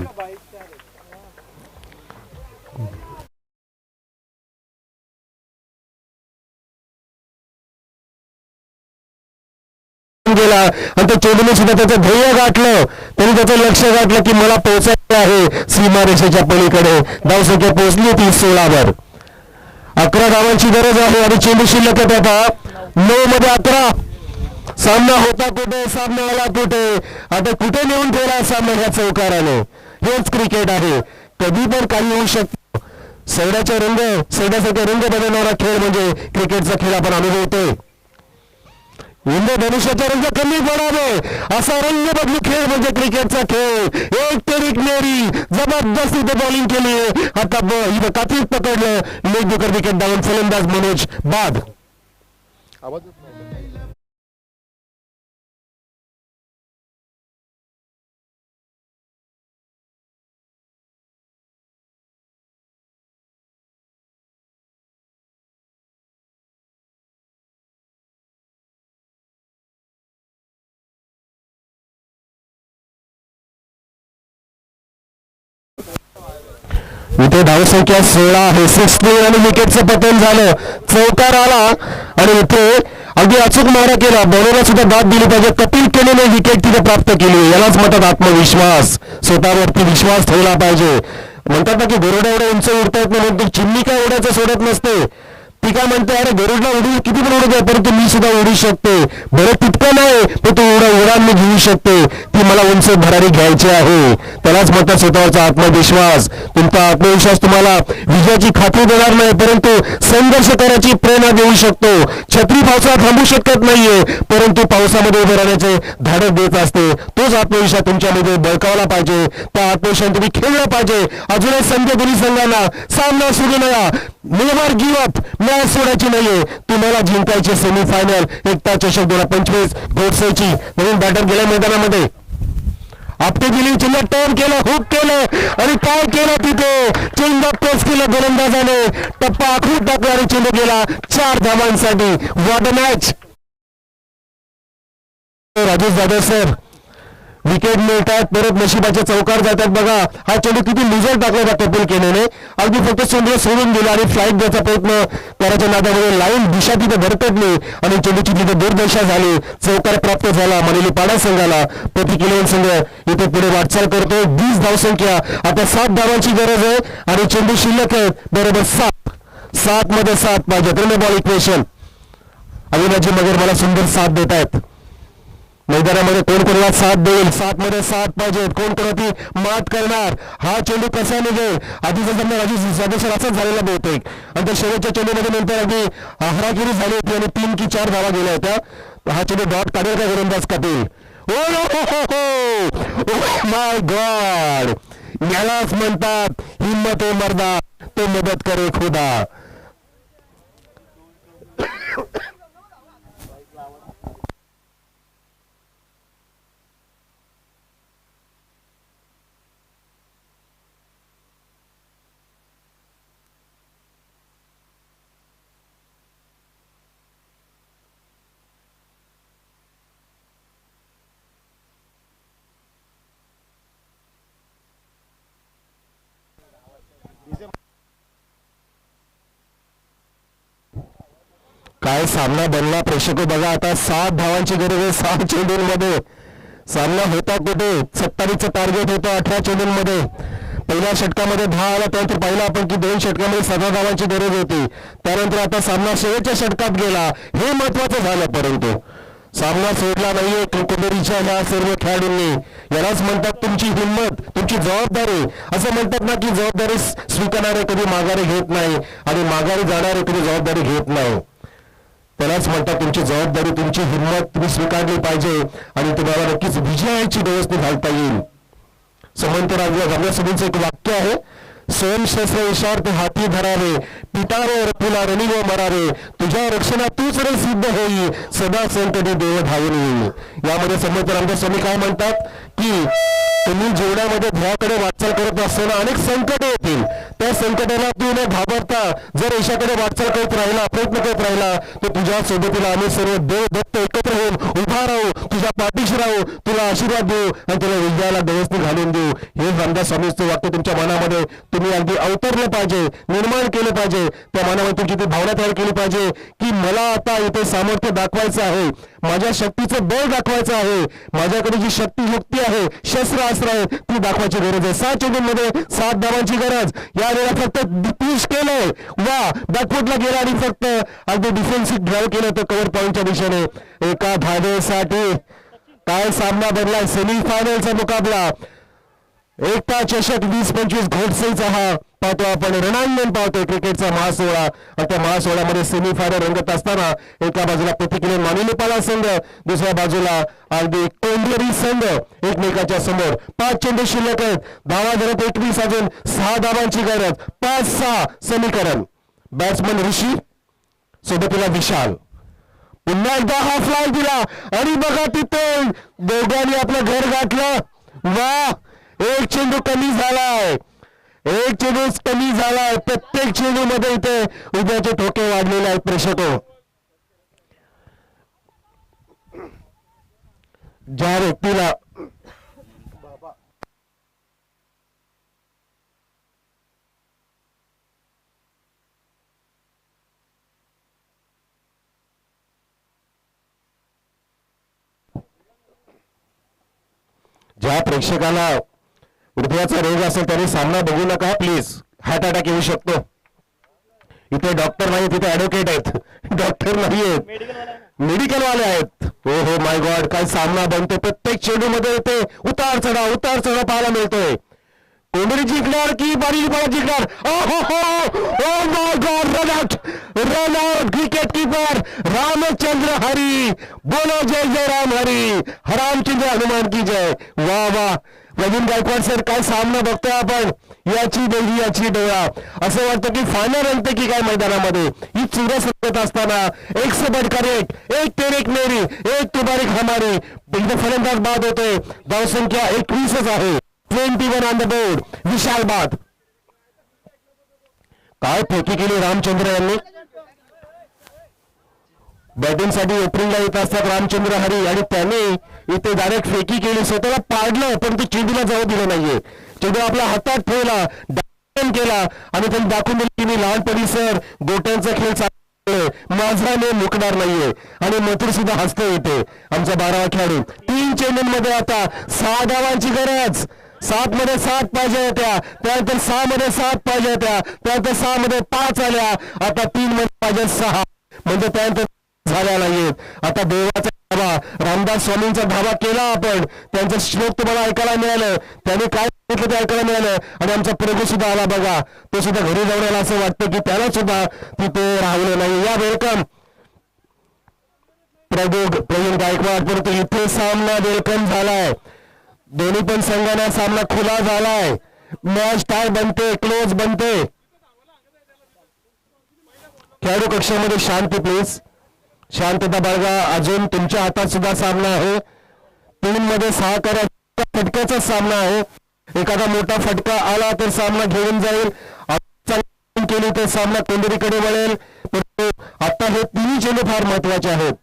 गेला आणि त्या चेंडूने सुद्धा त्याचं ध्येय गाठलं. त्यांनी त्याचं लक्ष गाठलं की मला पोहोचायचं आहे सीमारेषेच्या पलीकडे. धावसंख्या पोहोचली 30-16 11 धावांची गरज आहे आणि चेंडू शिल्लक होता 9 मध्ये 11. सामना होता कुठे, सामना आला कुठे, आता कुठे नेऊन ठेवला सामना ह्या चौकाराने. हेच क्रिकेट आहे. कधी पण काही होऊ शकतं. सैन्यासारखे रंग बदलणारा खेळ म्हणजे क्रिकेटचा खेळ आपण अनुभवतोय. इंद्रधनुष्याचा रंग कमी पडावे असा रंग बदलू खेळ म्हणजे क्रिकेटचा खेळ. एक तरी मेरी जबरदस्त इथे बॉलिंग केली. आता इथं कात्रीत पकडलं. Leg breaker wicket down. फलंदाज मनोज बाद. इथे धावसंख्या 16 आहे. 16 आणि विकेटचं पतन झालं. चौकार आला आणि इथे अगदी अचूक मारा केला. बॉलरला सुद्धा दाद दिली पाहिजे. कपिल केलेले विकेट तिथे प्राप्त केली. यालाच म्हणतात आत्मविश्वास. स्वतःवरती विश्वास ठेवला पाहिजे. म्हणतात ना की गरुडा एवढं उंच उडता येत नाही, म्हणतो चिमणी काय उडायचं सोडत नसते. ती काय म्हणते अरे गरुडला उडू किती पण उडू द्या परंतु मी सुद्धा उडू शकते. बरं तितकं नाही पण तू उडान मी घेऊ शकते. ती मला उंच भरारी घ्यायची आहे. त्यालाच म्हणतात स्वतःवरचा आत्मविश्वास. तुमचा आत्मविश्वास तुम्हाला विजयाची खात्री देणार नाही परंतु संघर्ष करायची प्रेरणा देऊ शकतो. छत्री पावसाळा थांबू शकत नाहीये परंतु पावसामध्ये उभे राहण्याचे धाडस देत असते. तोच आत्मविश्वास तुमच्यामध्ये बळकावला पाहिजे. त्या आत्मविश्वास तुम्ही खेळला पाहिजे. अजूनही संघ दोन्ही संघांना सामना सुरू नया. Never give up. मॅच सोडायची नाहीये. तुम्हाला जिंकायचे सेमीफायनल. एकता चषक 2025 गोडसेची नवीन बॅटर गेल्या मैदानामध्ये आपटे दिली. चिन्ह टर्न केलं. हुक केलं आणि काय केलं तिथे चेंडा प्रेस केलं गोलंदाजाने. टप्पा आखून टाकला आणि चेंडू गेला 4 धावांसाठी. What a match. Rajesh Jadhav sir wicket मिळतात परत नशिबाचे चौकार जातात. बघा हा चेंडू किती लुजर टाकला होता कपिल केनेने. अगदी फक्त चेंडू सोडून दिला आणि फ्लाईट द्यायचा प्रयत्न करायच्या नादामध्ये लाईन दिशा तिथे भरकटली आणि चेंडूची तिथे दुर्दशा झाली. चौकार प्राप्त झाला मनेली पाडा संघाला. प्रति किलोन संघ इथे पुढे वाटचाल करतोय. 20 धावसंख्या. आता 7 धावांची गरज आहे आणि चेंडू शिल्लक आहेत बरोबर 7 मध्ये 7 पाहिजे. प्रेम बॉल इक्वेशन. अविनाजी मगर मला सुंदर साथ देत आहेत. मैदानामध्ये कोण कोणाला साथ देईल. 7 मध्ये 7 पाहिजेत. कोण कोणती मात करणार. हा चेंडू कसा निघेल. आधीचा सामना राजू सदस्य असाच झालेला बहुतेक आणि त्या शेवटच्या चेंडूमध्ये नंतर अगदी हरागिरी झाली होती आणि 3 की 4 धावा गेल्या होत्या. हा चेंडू डॉट काढेल का गोलंदाज कपिल. ओ माय गॉड. यालाच म्हणतात हिम्मत ए मर्दा तो मदत करे खुदा. काय सामना बनला प्रेक्षक बघा. आता 7 धावांची गरज आहे 6 चेंडूंमध्ये. सामना होता कुठे. 27चं टार्गेट होतं 18 चेंडूंमध्ये. पहिल्या षटकामध्ये 10 आला. त्यानंतर पाहिलं आपण की 2 षटकामध्ये 7 धावांची गरज होती. त्यानंतर आता सामना शेवटच्या षटकात गेला. हे महत्वाचं झालं परंतु सामना सोडला नाहीये कुबेरीच्या ह्या सर्व खेळाडूंनी. यालाच म्हणतात तुमची हिंमत तुमची जबाबदारी. असं म्हणतात ना की जबाबदारी स्वीकारणारे कधी माघारी घेत नाही आणि माघारी जाणारे कधी जबाबदारी घेत नाही. त्यालाच म्हणतात तुमची जबाबदारी तुमची हिंमत तुम्ही स्वीकारली पाहिजे आणि तुम्हाला नक्कीच विजयाची व्यवस्था घालता येईल. समंत राजसभेचं एक वाक्य आहे. स्वयंशस्त्र इशार्थ हाती धरावे पिटारे तुला रणी व मरावे तुझ्या रक्षणात तूच रे सिद्ध होई सदा संकटी देव धावून येईल. यामध्ये समंत रामदास स्वामी काय म्हणतात की तुम्ही जीवनामध्ये ध्येयाकडे वाटचाल करत असताना अनेक संकट येतील. त्या संकटाला तू न घाबरता जर यशाकडे वाटचाल करत राहिला प्रयत्न करत राहिला तर तुझ्या सोबतीला आम्ही सर्व देव दत्त एकत्र होऊन उभा राहू तुझ्या पाठीशी राहू तुला आशीर्वाद देऊ आणि तुला विजयाला व्यवस्थित घालून देऊ. हे रामदास स्वामींचं वाक्य तुमच्या मनामध्ये तुम्ही अगदी अवतरलं पाहिजे निर्माण केलं पाहिजे. त्या मनामध्ये तुमची ती भावना तयार केली पाहिजे की मला आता इथे सामर्थ्य दाखवायचं आहे. माझ्या शक्तीचं बळ दाखवायचं आहे. माझ्याकडे जी शक्ती युक्ती आहे शस्त्र अस्त्र आहे ती दाखवायची गरज आहे. 7 चेंडूंमध्ये 7 धावांची गरज. यावेळेला फक्त पुश केलंय. वा बॅकफुटला गेला आणि फक्त अगदी डिफेन्सिव्ह ड्राईव्ह केलं होतं कव्हर पॉईंटच्या दिशेने. एका धावेसाठी काय सामना बनलाय. सेमीफायनलचा मुकाबला एकता चषक 20-25 घोडसेचा हा पाहतो आपण रणांगण पाहतोय क्रिकेटचा महासोहळा आणि त्या महासोहळ्यामध्ये सेमीफायनल रंगत असताना एका बाजूला प्रतिक्रिया मानिलेपाला संघ दुसऱ्या बाजूला अगदी कोंढेरी संघ एकमेकाच्या समोर 5 चेंडू शिल्लक आहेत धावा धरत 21 अजून 6 धावांची गरज 5-6 समीकरण बॅट्समन ऋषी सोबतीला विशाल पुन्हा एकदा हा फ्लाय दिला आणि बघा तिथे दोघांनी आपलं घर गाठलं वा एक चेंडू कमी झालाय एक चेंडू कमी झालाय प्रत्येक चेंडू मध्ये इथे उद्याचे ठोके वाढलेले आहेत प्रेक्षक ज्या व्यक्तीला ज्या प्रेक्षकाला हृदयाचा रोग असेल त्याने सामना बघू नका प्लीज हार्ट अटॅक येऊ शकतो इथे डॉक्टर नाही तिथे ऍडव्होकेट आहेत डॉक्टर नाही आहेत मेडिकल वाले आहेत हो हो माय गॉड काय सामना बनतो प्रत्येक चेंडू मध्ये इथे उतार चढाव पाहायला मिळतोय कोंबडी जिंकणार की बारी बाला जिंकणार ओ my God run out wicket keeper Ramchandra Hari बोलो जय जय राम हरी रामचंद्र हनुमान की जय वा वा प्रवीण गायकवाड सर काय सामना बघतोय आपण याची देवी याची डोळा असं वाटतं की फायनल रंगते की काय मैदानामध्ये ही चुरस रंगत असताना एक से बढ़कर एक तेरे एक मेरी एक तुबारी हमारी फलंदाज बाद होतोय धावसंख्या 21च आहे 21 ऑन द बोर्ड विशाल बाद काय फेकी केली रामचंद्र यांनी बॅटिंगसाठी ओपनिंगला येत असतात रामचंद्र हरी आणि त्याने इथे डायरेक्ट फेकी केली स्वतःला पाडलं पण ते चेंडूला जाऊ दिलं नाहीये चेंडू आपल्या हातात ठेवला केला आणि त्यांनी दाखवून दिलं की मी लहानपणी सर गोट्यांचा खेळ चालू माझा ने मुकणार नाहीये आणि मथुर सुद्धा हसतो येते आमचा 12वा खेळाडू 3 चेंडूंमध्ये आता 6 धावांची गरज 7 मध्ये 7 पाहिजे होत्या त्यानंतर 6 मध्ये 7 पाहिजे होत्या त्यानंतर 6 मध्ये 5 आल्या आता 3 मध्ये पाहिजे 6 म्हणजे त्यानंतर झाल्या नाहीयेत आता देवाचा धावा रामदास स्वामींचा धावा केला आपण त्यांचं श्लोक तुम्हाला ऐकायला मिळालं त्यांनी काय सांगितलं ते ऐकायला मिळालं आणि आमचा प्रभू सुद्धा आला बघा तो सुद्धा घरी जाऊन आला असं वाटतं की त्याला सुद्धा तिथे राहिलं नाही या वेलकम प्रवीण गायकवाड परंतु इथे सामना वेलकम झालाय दोन्ही पण संघांना सामना खुला झालाय मॅच टाय बनते क्लोज बनते खेळाडू कक्षामध्ये शांती प्लीज शांतता बाळगा अजून तुमच्या हातात सुद्धा सामना आहे 3 मध्ये 6 करा फटक्याचा सामना आहे एखादा मोठा फटका आला तर सामना घेऊन जाईल केली तर सामना कोंडरीकडे वळेल परंतु आता हे 3 चेंडू फार महत्वाचे आहेत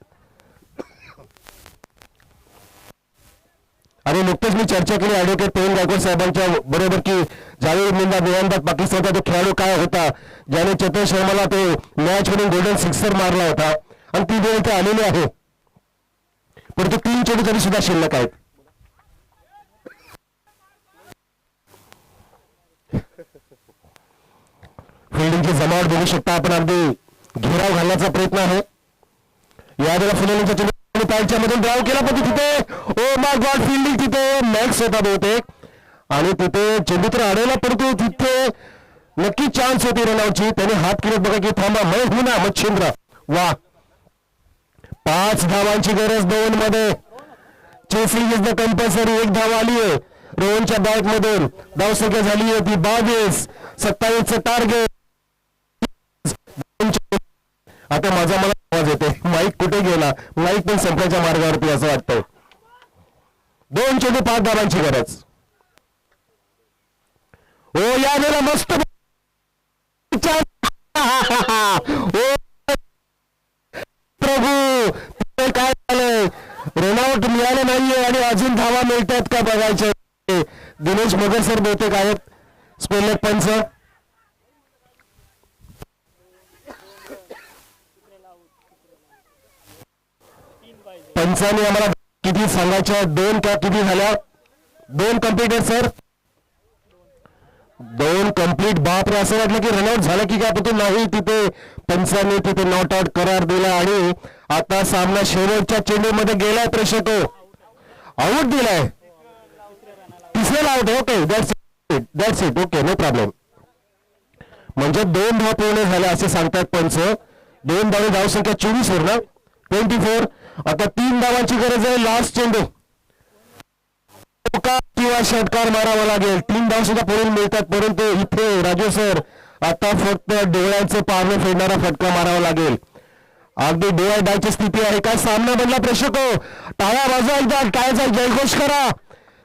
आणि नुकतंच मी चर्चा केली ऍडव्होकेट प्रवीण गायकवाड साहेबांच्या बरोबर की जावेद मिंदा गोलंदाज पाकिस्तानचा तो खेळाडू काय होता ज्याने चतुर शर्माला तो मॅच म्हणून गोल्डन सिक्सर मारला होता आणि ती वेळ इथे आलेली आहे परंतु 3 चेंडू तरी सुद्धा शिल्लक आहेत फिल्डिंगची जमावट बघू शकता आपण अगदी घेराव घालण्याचा प्रयत्न आहे यावेळेला फुलेच्या चेंडू पॅडच्या मधून ड्राव केला पण तिथे ओ माय गॉड फिल्डिंग तिथे मॅक्स होता बहुतेक आणि तिथे चेंडू तर अडवला परंतु तिथे नक्की चान्स होती रनआउटची त्याने हात केले बघा की थांबा मै हूं ना मच्छिंद्र वा 5 धावांची गरज 2 मध्ये चेसिंग इज द कंपल्सरी 1 धाव आली आहे रोहनच्या बॅट मधून धावसंख्या झाली होती 22 27चं टार्गेट आता माझा मला आवाज येते माईक कुठे गेला माईक पण संपल्याच्या मार्गावरती असं वाटतंय 2 चेंडू 5 धावांची गरज हो या वेळेला मस्त प्रभू काय झालंय रनआउट मिळालं नाहीये आणि अजून धावा मिळतात का बघायचे दिनेश मगर सर बहुतेक आहेत स्पेलक पंच पंचांनी आम्हाला किती सांगायच्या 2 का किती झाल्या 2 कम्प्लीट आहेत सर 2 कम्प्लीट बापरे असं वाटलं की रनआउट झालं की काय पण नाही तिथे पंचांनी तिथे नॉट आउट करार दिला आणि आता सामना शेवटच्या चेंडूमध्ये गेलाय प्रेक्षक आऊट दिलाय तिसऱ्याला आउट आहे. Okay, that's it. Okay, no problem. म्हणजे 2 धाव पूर्ण झाल्या असे सांगतात पंच. 2 धावे, धावसंख्या 24 वर ना 24. आता 3 धावांची गरज आहे. लास्ट चेंडू किंवा षटकार मारावा लागेल. 3 धाव सुद्धा पळून मिळतात, परंतु इथे राजू सर आता फक्त डोळ्यांचं पारणं फेडणारा फटका मारावा लागेल. अगदी डोळ्या डायची स्थिती आहे. काय सामना बनला प्रेक्षक हो. टाळ्या वाजवा एकदा, टाळ्याचा जयघोष करा.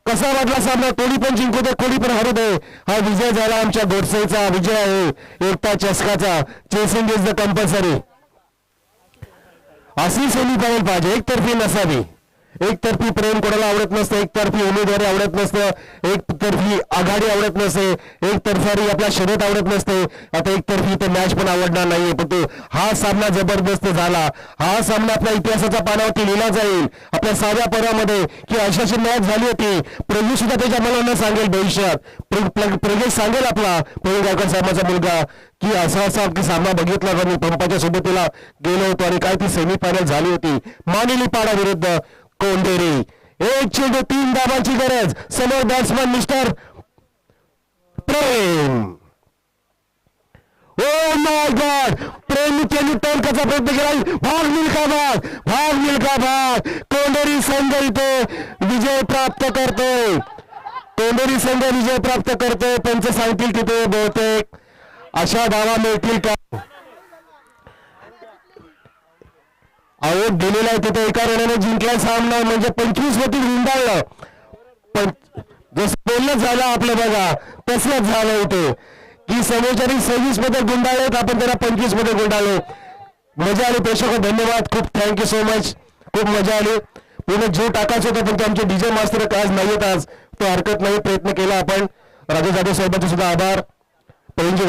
कसा वाटला सामना. कोणी पण जिंकू दे, कोणी पण हरू दे. हा विजय झाला आमच्या गोडसेचा विजय आहे. एकता चषकाचा. Chasing is the compulsory. अशी सेमीफायनल पाहिजे, एकतर्फी नसावी. एकतर्फी प्रेम कोणाला आवडत नसतं, एकतर्फी उमेदवारी आवडत नसतं, एकतर्फी आघाडी आवडत नसते, एकतर्फी आपला शर्यत आवडत नसते. आता एकतर्फी ते मॅच पण आवडणार नाहीये, पण तो हा सामना जबरदस्त झाला. हा सामना आपल्या इतिहासाच्या पानावरती लिहिला जाईल. आपल्या साध्या परामध्ये की अशाची मॅच झाली होती. प्रभू सुद्धा त्याच्या मुलांना सांगेल भविष्यात. प्रगेश सांगेल आपला प्रवीण गायकवाड साहेबांचा मुलगा की असा की सामना बघितला का मी पंपाच्या सोबतीला गेलो होतो आणि काय ती सेमीफायनल झाली होती. मानिली पाडा विरुद्ध कोंडेरी. 1 चेंडू 3 धावांची गरज. समोर batsman mister Prem. Oh my God. Prem त्यांनी टंकाचा प्रयत्न केला. भाग मिल्खा भाग, भाग मिल्खा भाग. कोंडेरी संघ इथे विजय प्राप्त करतोय. कोंडेरी संघ विजय प्राप्त करतोय. पंच सांगतील तिथे बहुतेक अशा धावा मिळतील का. आऊट दिलेला आहे तिथे. एका रनाने जिंकला सामना. म्हणजे 25 मध्ये गुंडाळलं. पण जसं बोलणं झालं आपलं बघा तसंच झालं इथे की समोरच्यानी 26 मध्ये गुंडाळलेत, आपण त्याला 25 मध्ये गुंडाळलो. मजा आली प्रेक्षक. धन्यवाद, खूप थँक्यू सो मच. खूप मजा आली. पूर्ण जीव टाकायचं होतं पण ते आमचे डीजे मास्तर आज नाहीयेत. आज तो हरकत नाही, प्रयत्न केला आपण. राजू जाधव साहेबांचे सुद्धा आभार. प्रवीणजी